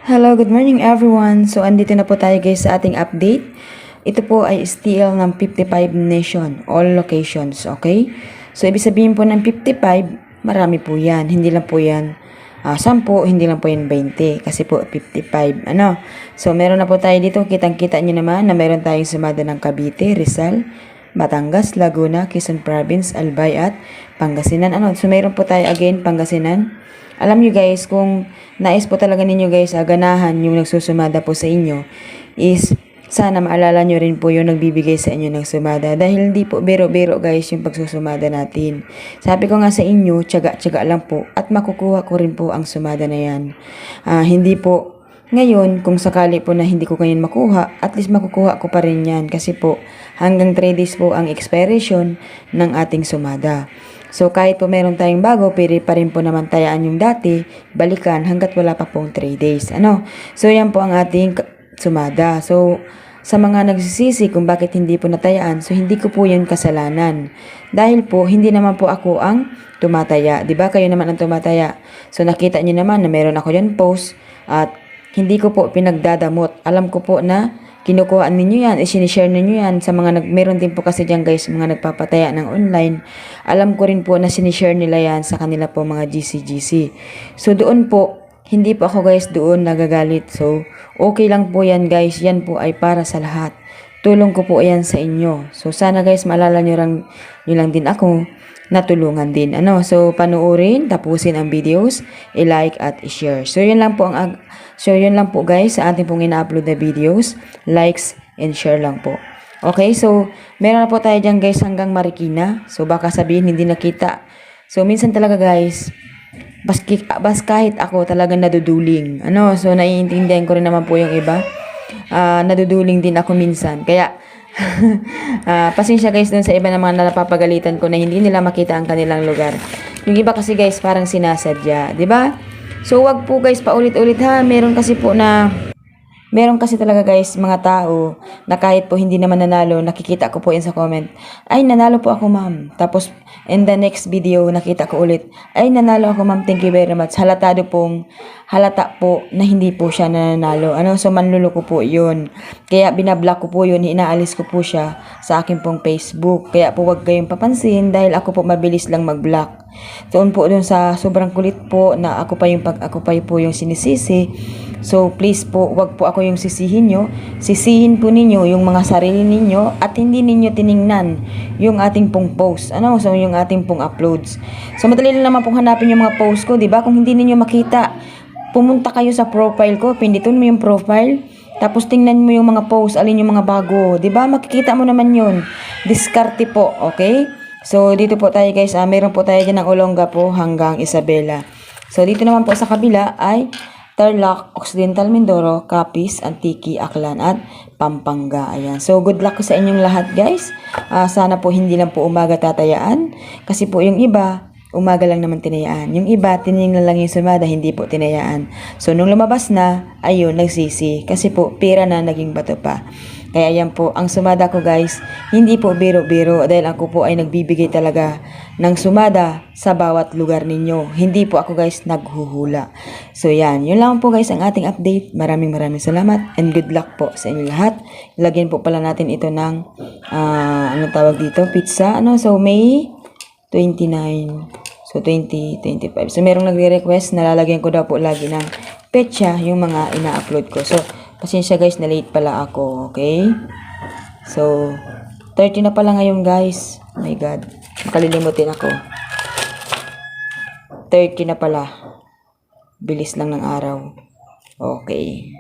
Hello, good morning everyone. So, andito na po tayo guys sa ating update. Ito po ay still ng 55 nation, all locations, okay? So, ibig sabihin po ng 55, marami po yan. Hindi lang po yan 10, hindi lang po yan 20. Kasi po 55, ano? So, meron na po tayo dito. Kitang-kita nyo naman na meron tayong sumada ng Cavite, Rizal, Batangas, Laguna, Quezon Province, Albay at Pangasinan. Ano? So, meron po tayo again, Pangasinan. Alam nyo guys, kung nais po talaga ninyo guys, ganahan yung nagsusumada po sa inyo, is sana maalala nyo rin po yung nagbibigay sa inyo ng sumada. Dahil hindi po biro-biro guys yung pagsusumada natin. Sabi ko nga sa inyo, tiyaga-tiyaga lang po at makukuha ko rin po ang sumada na yan. Hindi po ngayon, kung sakali po na hindi ko ngayon makuha, at least makukuha ko pa rin yan. Kasi po, hanggang 3 days po ang expiration ng ating sumada. So, kahit po meron tayong bago, pwede pa rin po naman tayaan yung dati, balikan hanggat wala pa pong 3 days. Ano? So, yan po ang ating sumada. So, sa mga nagsisisi kung bakit hindi po natayaan, so hindi ko po yun kasalanan. Dahil po, hindi naman po ako ang tumataya. Diba? Kayo naman ang tumataya. So, nakita nyo naman na meron ako yan post at hindi ko po pinagdadamot. Alam ko po na kinukuha ninyo yan, isinishare ninyo yan sa mga meron din po kasi dyan guys, mga nagpapataya ng online. Alam ko rin po na sinishare nila yan sa kanila po mga GC. So doon po, hindi po ako guys doon nagagalit. So okay lang po yan guys, yan po ay para sa lahat. Tulong ko po yan sa inyo. So sana guys maalala nyo lang din ako natulungan din. Ano? So panuorin, tapusin ang videos, i-like at i-share. So yun lang po guys sa ating pong ina-upload na videos, likes and share lang po. Okay, so meron na po tayo dyan guys hanggang Marikina. So baka sabihin hindi nakita. So minsan talaga guys, bas kahit ako talaga naduduling. Ano? So naiintindihan ko rin naman po yung iba. Naduduling din ako minsan. Kaya pasensya guys dun sa iba na mga napapagalitan ko na hindi nila makita ang kanilang lugar. Yung iba kasi guys parang sinasadya, 'di ba? So wag po guys paulit-ulit ha. Meron kasi talaga guys mga tao na kahit po hindi naman nanalo, nakikita ko po yan sa comment. Ay nanalo po ako ma'am. Tapos in the next video nakita ko ulit. Ay nanalo ako ma'am, thank you very much. Halata po na hindi po siya nanalo. Ano, so manluloko po yun. Kaya binablock ko po yun, inaalis ko po siya sa akin pong Facebook. Kaya po wag kayong papansin dahil ako po mabilis lang mag-block. Doon po dun sa sobrang kulit po na ako pa po yung sinisisi. So please po, wag po ako yung sisihin nyo. Sisihin po ninyo yung mga sarili ninyo at hindi ninyo tiningnan yung ating pong post. Ano? So yung ating pong uploads. So madali lang naman pong hanapin yung mga post ko, 'di ba? Kung hindi ninyo makita, pumunta kayo sa profile ko, pindutin mo yung profile. Tapos tingnan mo yung mga post, alin yung mga bago, 'di ba? Makikita mo naman 'yun. Diskarte po, okay? So dito po tayo guys, meron po tayo diyan ng Olonga po hanggang Isabela. So dito naman po sa kabila ay Tarlac, Occidental Mindoro, Capiz, Antique, Aklan at Pampanga. Ayan. So good luck sa inyong lahat guys. Sana po hindi lang po umaga tatayaan kasi po yung iba umaga lang naman tinayaan. Yung iba, tinignan lang yung sumada, hindi po tinayaan. So, nung lumabas na, ayun, nagsisi. Kasi po, pera na naging bato pa. Kaya yan po, ang sumada ko guys, hindi po biro-biro dahil ako po ay nagbibigay talaga ng sumada sa bawat lugar ninyo. Hindi po ako guys naghuhula. So, yan. Yun lang po guys ang ating update. Maraming salamat and good luck po sa inyo lahat. Lagyan po pala natin ito ng, ano tawag dito, pizza. Ano? So, May 29. So, 2025. So, merong nagre-request na lalagyan ko daw po lagi ng petsa yung mga ina-upload ko. So, pasensya guys na late pala ako. Okay? So, 30 na pala ngayon guys. Oh my God. Makalilimutin ako. 30 na pala. Bilis lang ng araw. Okay.